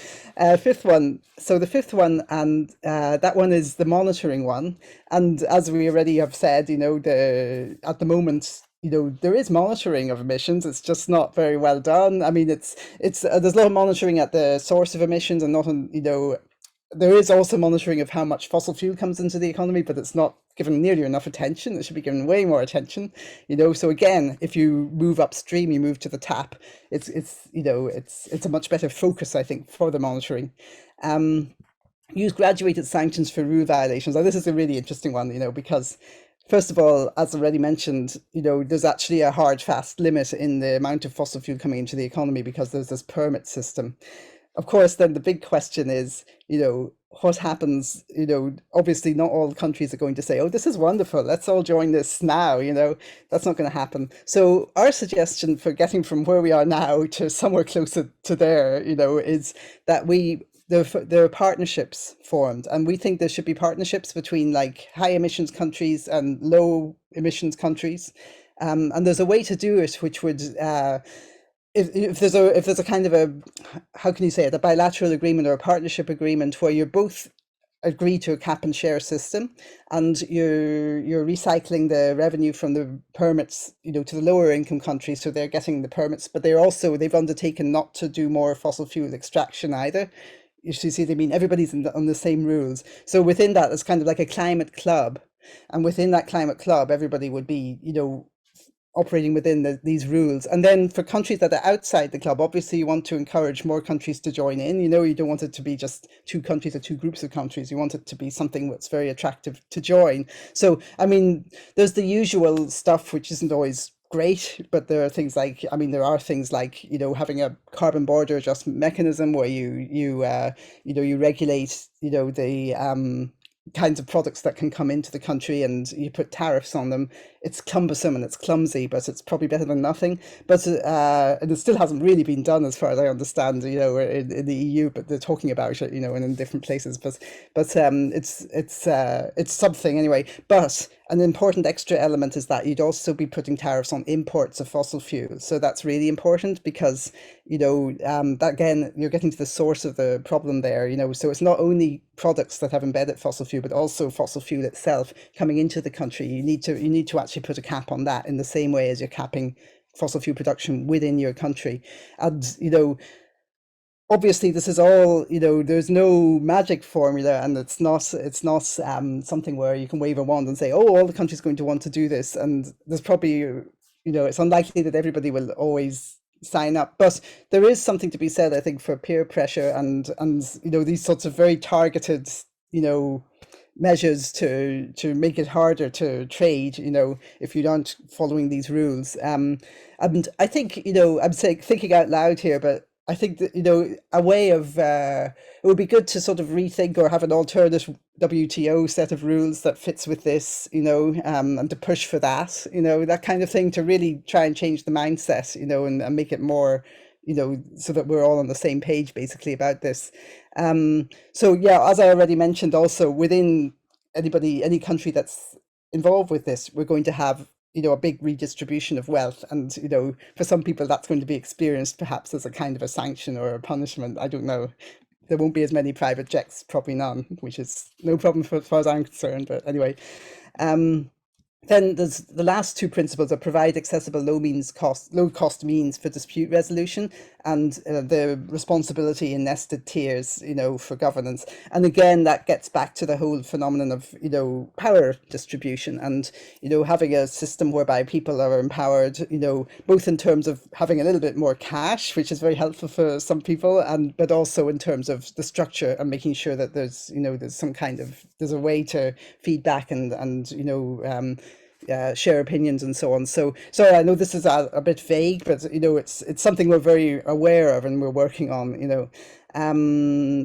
Fifth one. So the fifth one, and that one is the monitoring one. And as we already have said, at the moment, there is monitoring of emissions. It's just not very well done. I mean, there's a lot of monitoring at the source of emissions, and not there is also monitoring of how much fossil fuel comes into the economy, but it's not given nearly enough attention. It should be given way more attention. So again, if you move upstream, you move to the tap. It's a much better focus, I think, for the monitoring. Use graduated sanctions for rule violations. Now, this is a really interesting one, because first of all, as already mentioned, there's actually a hard, fast limit in the amount of fossil fuel coming into the economy because there's this permit system. Of course, then the big question is, what happens? Obviously not all countries are going to say, oh, this is wonderful, let's all join this now. That's not going to happen. So our suggestion for getting from where we are now to somewhere closer to there, is that there are partnerships formed, and we think there should be partnerships between like high emissions countries and low emissions countries. And there's a way to do it, which would, if there's a kind of a, how can you say it, a bilateral agreement or a partnership agreement where you're both agree to a cap and share system, and you're recycling the revenue from the permits, to the lower income countries, so they're getting the permits, but they've undertaken not to do more fossil fuel extraction either. You see what I mean? Everybody's on the same rules. So within that, it's kind of like a climate club, and within that climate club, everybody would be, operating within these rules. And then for countries that are outside the club, obviously you want to encourage more countries to join in. You don't want it to be just two countries or two groups of countries. You want it to be something that's very attractive to join. So, I mean, there's the usual stuff, which isn't always great, but there are things like, having a carbon border adjustment mechanism where you regulate, the kinds of products that can come into the country, and you put tariffs on them. It's cumbersome and it's clumsy, but it's probably better than nothing. But and it still hasn't really been done, as far as I understand, in the EU. But they're talking about it, and in different places. But it's something anyway. But an important extra element is that you'd also be putting tariffs on imports of fossil fuels. So that's really important because, that again, you're getting to the source of the problem there, so it's not only products that have embedded fossil fuel, but also fossil fuel itself coming into the country. You need to actually put a cap on that in the same way as you're capping fossil fuel production within your country. And, obviously this is all, there's no magic formula, and it's not something where you can wave a wand and say, oh, all the countries are going to want to do this. And there's probably, it's unlikely that everybody will always sign up, but there is something to be said, I think, for peer pressure and these sorts of very targeted, measures to make it harder to trade, if you aren't following these rules. And I think, I'm saying, thinking out loud here, but I think that, a way of, it would be good to sort of rethink or have an alternate WTO set of rules that fits with this, and to push for that, that kind of thing, to really try and change the mindset, and make it more, so that we're all on the same page basically about this. So yeah, as I already mentioned, also within any country that's involved with this, we're going to have, a big redistribution of wealth. And, for some people that's going to be experienced perhaps as a kind of a sanction or a punishment. I don't know. There won't be as many private jets, probably none, which is no problem as far as I'm concerned. But anyway, then there's the last two principles are provide accessible low cost means for dispute resolution, and the responsibility in nested tiers, for governance. And again, that gets back to the whole phenomenon of, power distribution and, having a system whereby people are empowered, both in terms of having a little bit more cash, which is very helpful for some people, but also in terms of the structure and making sure that there's, there's some kind of, there's a way to feedback and share opinions and so on. So sorry, I know this is a bit vague, but it's something we're very aware of and we're working on.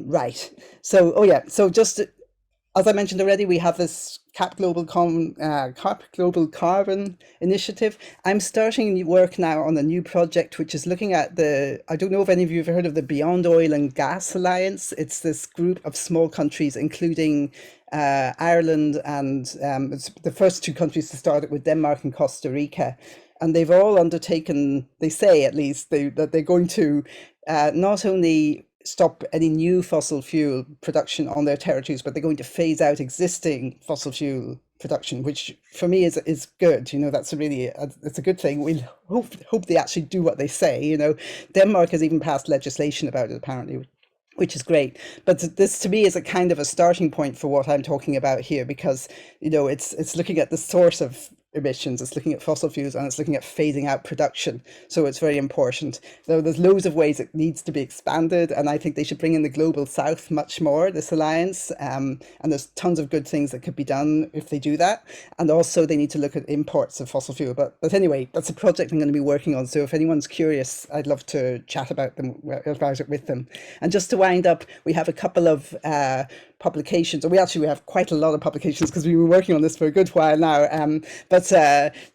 Right. So so just as I mentioned already, we have this CapGlobalCarbon initiative. I'm starting work now on a new project, which is looking at I don't know if any of you have heard of the Beyond Oil and Gas Alliance. It's this group of small countries, including Ireland, and it's the first two countries to start it with, Denmark and Costa Rica. And they've all undertaken, they say at least, that they're going to not only stop any new fossil fuel production on their territories, but they're going to phase out existing fossil fuel production, which for me is good. That's it's a good thing. We'll hope they actually do what they say. Denmark has even passed legislation about it, apparently, which is great. But this to me is a kind of a starting point for what I'm talking about here, because it's looking at the source of emissions, it's looking at fossil fuels, and it's looking at phasing out production. So it's very important. Though there's loads of ways it needs to be expanded, and I think they should bring in the global south much more, this alliance, and there's tons of good things that could be done if they do that. And also they need to look at imports of fossil fuel. But anyway, that's a project I'm going to be working on. So if anyone's curious, I'd love to chat about it with them. And just to wind up, we have a couple of publications, or we have quite a lot of publications because we've been working on this for a good while now. But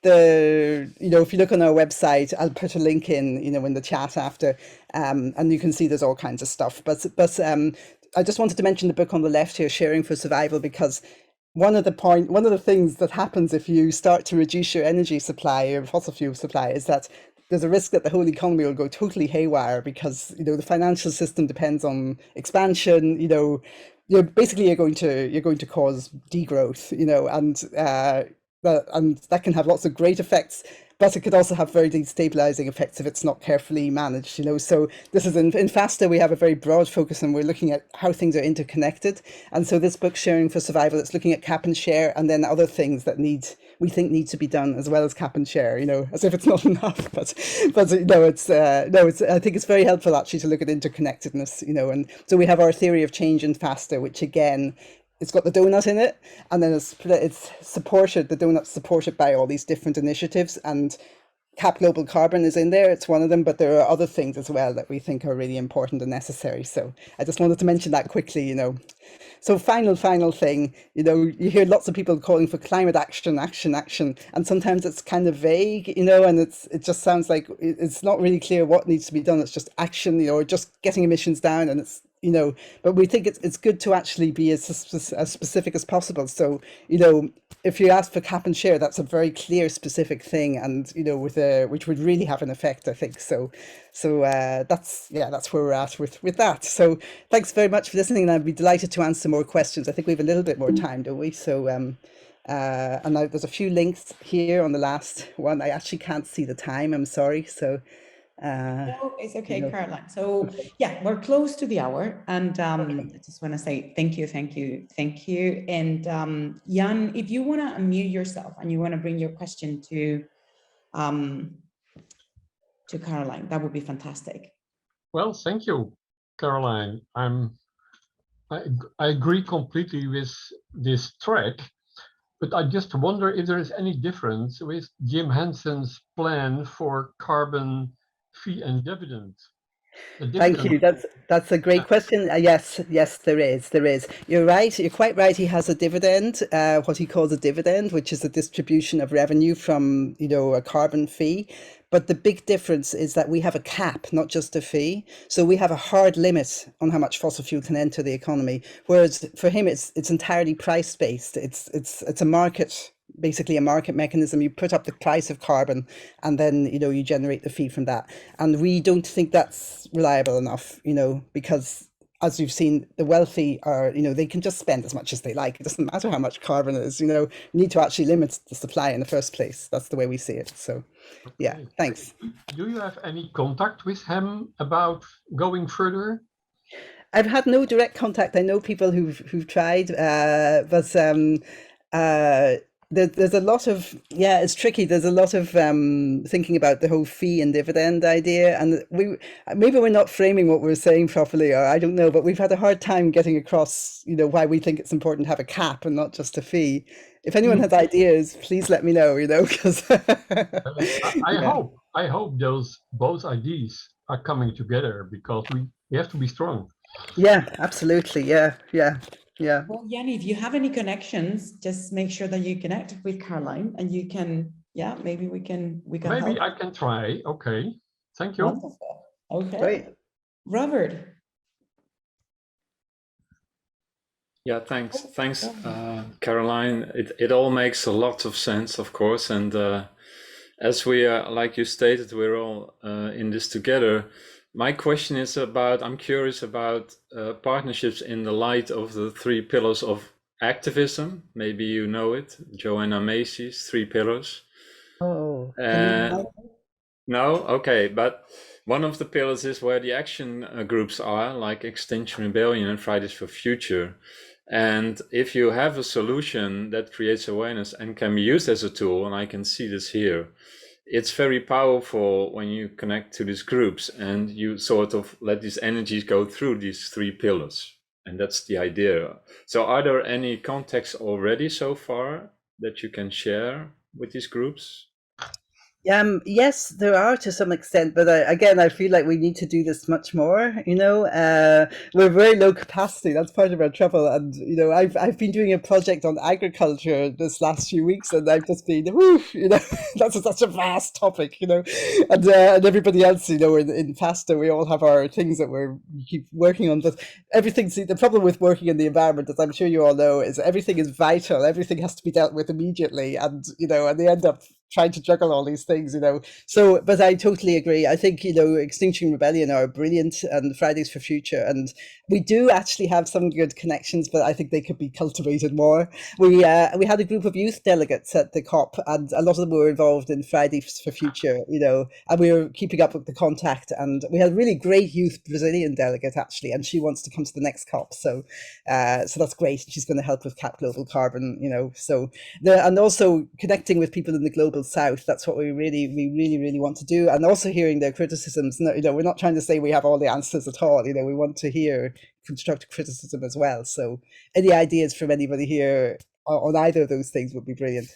if you look on our website, I'll put a link in the chat after, and you can see there's all kinds of stuff. But I just wanted to mention the book on the left here, Sharing for Survival, because one of the things that happens if you start to reduce your energy supply, your fossil fuel supply, is that there's a risk that the whole economy will go totally haywire, because the financial system depends on expansion. You're going to cause degrowth, and that can have lots of great effects, but it could also have very destabilizing effects if it's not carefully managed. So this is in Feasta, we have a very broad focus, and we're looking at how things are interconnected. And so this book, Sharing for Survival, it's looking at cap and share, and then other things that we think need to be done as well as cap and share. As if it's not enough, but I think it's very helpful actually to look at interconnectedness. And so we have our theory of change in Feasta, which again, it's got the donut in it, and then it's supported, the donut's supported by all these different initiatives, and CapGlobalCarbon is in there. It's one of them, but there are other things as well that we think are really important and necessary. So I just wanted to mention that quickly, So final thing, you hear lots of people calling for climate action, and sometimes it's kind of vague, and it just sounds like it's not really clear what needs to be done. It's just action, or just getting emissions down, and it's but we think it's good to actually be as specific as possible. So if you ask for cap and share, that's a very clear, specific thing, and which would really have an effect, I think. So that's where we're at with that. So thanks very much for listening, and I'd be delighted to answer more questions. I think we have a little bit more time, don't we? So and there's a few links here on the last one. I actually can't see the time. I'm sorry. So. No, it's okay, Caroline. So yeah, we're close to the hour, and I just want to say thank you. And Jan, if you want to unmute yourself and you want to bring your question to Caroline, that would be fantastic. Well, thank you, Caroline. I agree completely with this track, but I just wonder if there is any difference with Jim Henson's plan for carbon fee and dividend. Thank you. That's a great question. Yes, there is. You're right. You're quite right. He has a dividend, what he calls a dividend, which is a distribution of revenue from, a carbon fee. But the big difference is that we have a cap, not just a fee. So we have a hard limit on how much fossil fuel can enter the economy. Whereas for him, it's entirely price based. It's a market. Basically a market mechanism. You put up the price of carbon, and then you generate the fee from that. And we don't think that's reliable enough, because as you've seen, the wealthy are, they can just spend as much as they like. It doesn't matter how much carbon it is, we need to actually limit the supply in the first place. That's the way we see it. So, yeah, Okay. thanks. Do you have any contact with him about going further? I've had no direct contact. I know people who've tried, but there's a lot of, it's tricky. There's a lot of thinking about the whole fee and dividend idea, and maybe we're not framing what we're saying properly, or I don't know, but we've had a hard time getting across, why we think it's important to have a cap and not just a fee. If anyone has ideas, please let me know, because I hope those both ideas are coming together, because we have to be strong. Yeah, absolutely. Yeah. Well, Yanni, if you have any connections, just make sure that you connect with Caroline, and you can, maybe we can Maybe help. I can try. Okay. Thank you. Wonderful. Okay. Great. Robert. Yeah, thanks, Caroline. It all makes a lot of sense, of course, and as we like you stated, we're all in this together. My question is I'm curious about partnerships in the light of the 3 pillars of activism. Maybe you know it, Joanna Macy's 3 pillars. Oh, no? Okay, but one of the pillars is where the action groups are, like Extinction Rebellion and Fridays for Future. And if you have a solution that creates awareness and can be used as a tool, and I can see this here, it's very powerful when you connect to these groups and you sort of let these energies go through these 3 pillars. And that's the idea. So are there any contexts already so far that you can share with these groups? Yes, there are to some extent, but I feel like we need to do this much more. We're very low capacity. That's part of our trouble. And I've been doing a project on agriculture this last few weeks, and I've just been, that's such a vast topic, and everybody else, in Feasta, we all have our things that we keep working on. But the problem with working in the environment, as I'm sure you all know, is everything is vital. Everything has to be dealt with immediately, and and they end up trying to juggle all these things, So, but I totally agree. I think, Extinction Rebellion are brilliant, and Fridays for Future. And we do actually have some good connections, but I think they could be cultivated more. We had a group of youth delegates at the COP, and a lot of them were involved in Fridays for Future, and we were keeping up with the contact. And we had a really great youth Brazilian delegate, actually, and she wants to come to the next COP. So that's great. She's going to help with CapGlobalCarbon, and also connecting with people in the global South. That's what we really want to do, and also hearing their criticisms. We're not trying to say we have all the answers at all. We want to hear constructive criticism as well. So any ideas from anybody here on either of those things would be brilliant.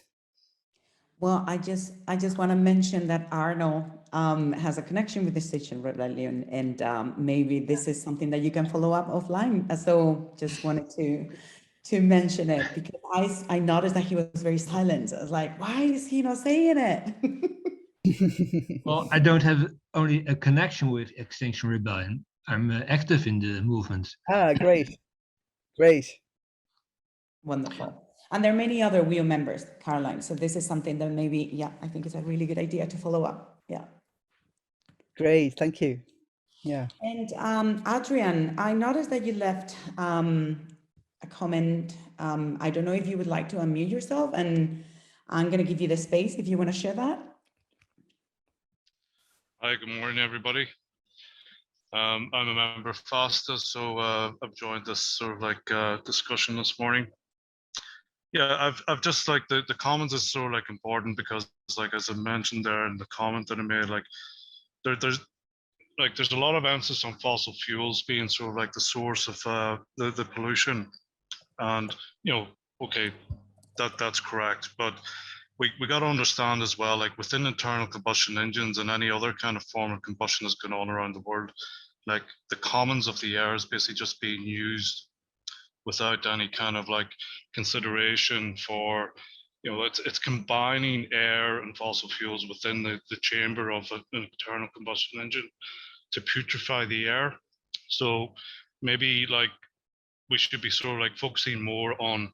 Well, I just want to mention that Arno has a connection with the Extinction Rebellion, and maybe this is something that you can follow up offline. So just wanted to mention it, because I noticed that he was very silent. I was like, why is he not saying it? Well, I don't have only a connection with Extinction Rebellion. I'm active in the movement. Great. Wonderful. And there are many other WEAll members, Caroline. So this is something that maybe, I think it's a really good idea to follow up. Yeah. Great, thank you. Yeah. And Adrian, I noticed that you left a comment. I don't know if you would like to unmute yourself, and I'm going to give you the space if you want to share that. Hi, good morning, everybody. I'm a member of Feasta, so I've joined this sort of discussion this morning. Yeah, I've just the comments is sort of important, because as I mentioned there in the comment that I made, there's a lot of emphasis on fossil fuels being sort of the source of the pollution, and okay, that's correct, but we got to understand as well, within internal combustion engines and any other kind of form of combustion that's going on around the world, the commons of the air is basically just being used without any kind of consideration for, it's combining air and fossil fuels within the chamber of an internal combustion engine to putrefy the air. So maybe we should be sort of focusing more on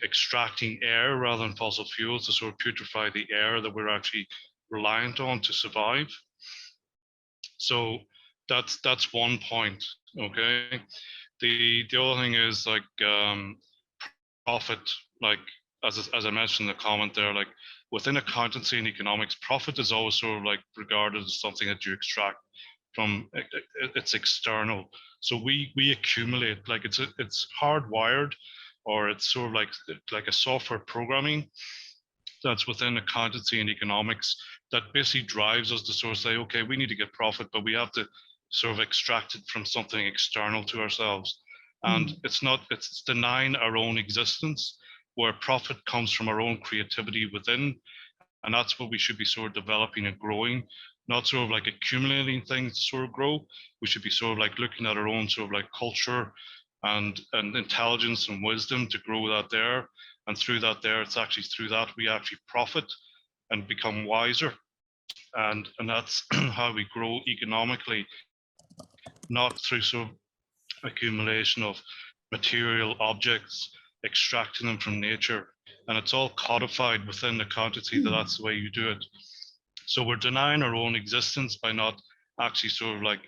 extracting air rather than fossil fuels to sort of putrefy the air that we're actually reliant on to survive. So that's one point. Okay. The other thing is like profit, like as I mentioned in the comment there, like within accountancy and economics, profit is always sort of like regarded as something that you extract from, it's external. So we accumulate, like it's hardwired, or it's sort of like a software programming that's within accountancy and economics that basically drives us to sort of say, okay, we need to get profit, but we have to sort of extract it from something external to ourselves. And it's denying our own existence, where profit comes from our own creativity within. And that's what we should be sort of developing and growing, not sort of like accumulating things to sort of grow. We should be sort of like looking at our own sort of like culture and intelligence and wisdom to grow that there. And through that there, it's actually through that we actually profit and become wiser. And that's how we grow economically, not through sort of accumulation of material objects, extracting them from nature. And it's all codified within accountancy that that's the way you do it. So we're denying our own existence by not actually sort of like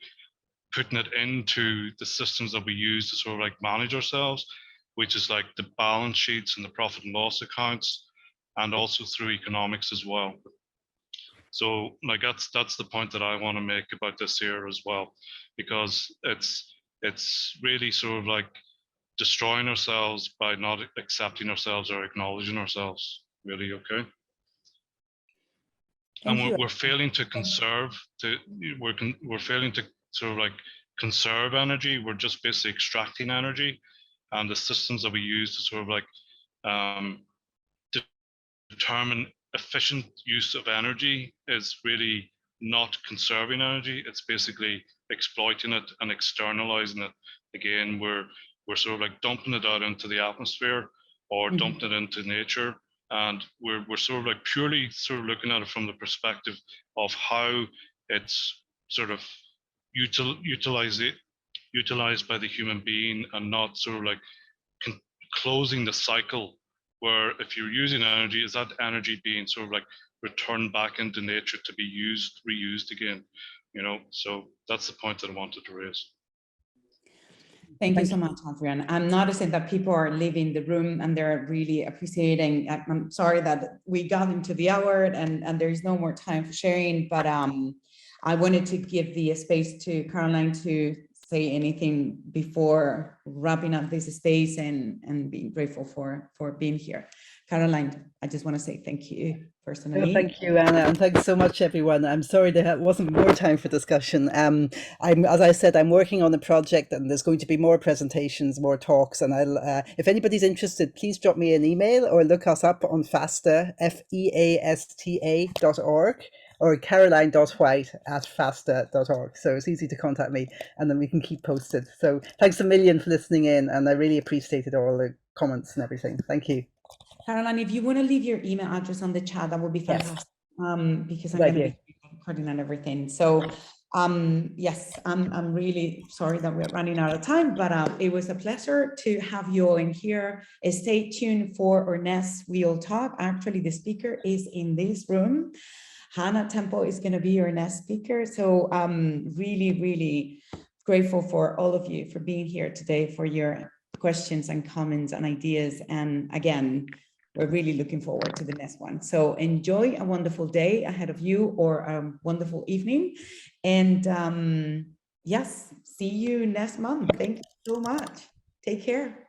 putting it into the systems that we use to sort of like manage ourselves, which is like the balance sheets and the profit and loss accounts, and also through economics as well. So like that's the point that I want to make about this here as well, because it's really sort of like destroying ourselves by not accepting ourselves or acknowledging ourselves, really. Okay. And we're failing to conserve, we're failing to sort of like conserve energy. We're just basically extracting energy, and the systems that we use to sort of like determine efficient use of energy is really not conserving energy. It's basically exploiting it and externalizing it. Again, we're sort of like dumping it out into the atmosphere or dumping it into nature. And we're sort of like purely sort of looking at it from the perspective of how it's sort of utilized by the human being, and not sort of like closing the cycle, where if you're using energy, is that energy being sort of like returned back into nature to be reused again, you know? So that's the point that I wanted to raise. Thank you so much, Adrian. I'm noticing that people are leaving the room and they're really appreciating. I'm sorry that we got into the hour and there is no more time for sharing, but I wanted to give the space to Caroline to say anything before wrapping up this space and being grateful for being here. Caroline, I just want to say thank you personally. Well, thank you, Anna, and thanks so much, everyone. I'm sorry there wasn't more time for discussion. As I said, I'm working on a project, and there's going to be more presentations, more talks, and I'll, if anybody's interested, please drop me an email or look us up on Feasta, feasta.org, or caroline.whyte@feasta.org. So it's easy to contact me, and then we can keep posted. So thanks a million for listening in, and I really appreciated all the comments and everything. Thank you. Caroline, if you want to leave your email address on the chat, that would be fantastic. Yes. Because I'm going to be recording and everything. So yes, I'm really sorry that we're running out of time, but it was a pleasure to have you all in here. Stay tuned for our next WEAll talk. Actually, the speaker is in this room. Hannah Temple is going to be your next speaker. So I'm really, really grateful for all of you for being here today, for your questions and comments and ideas. And again, we're really looking forward to the next one. So enjoy a wonderful day ahead of you, or a wonderful evening. And yes, see you next month. Thank you so much. Take care.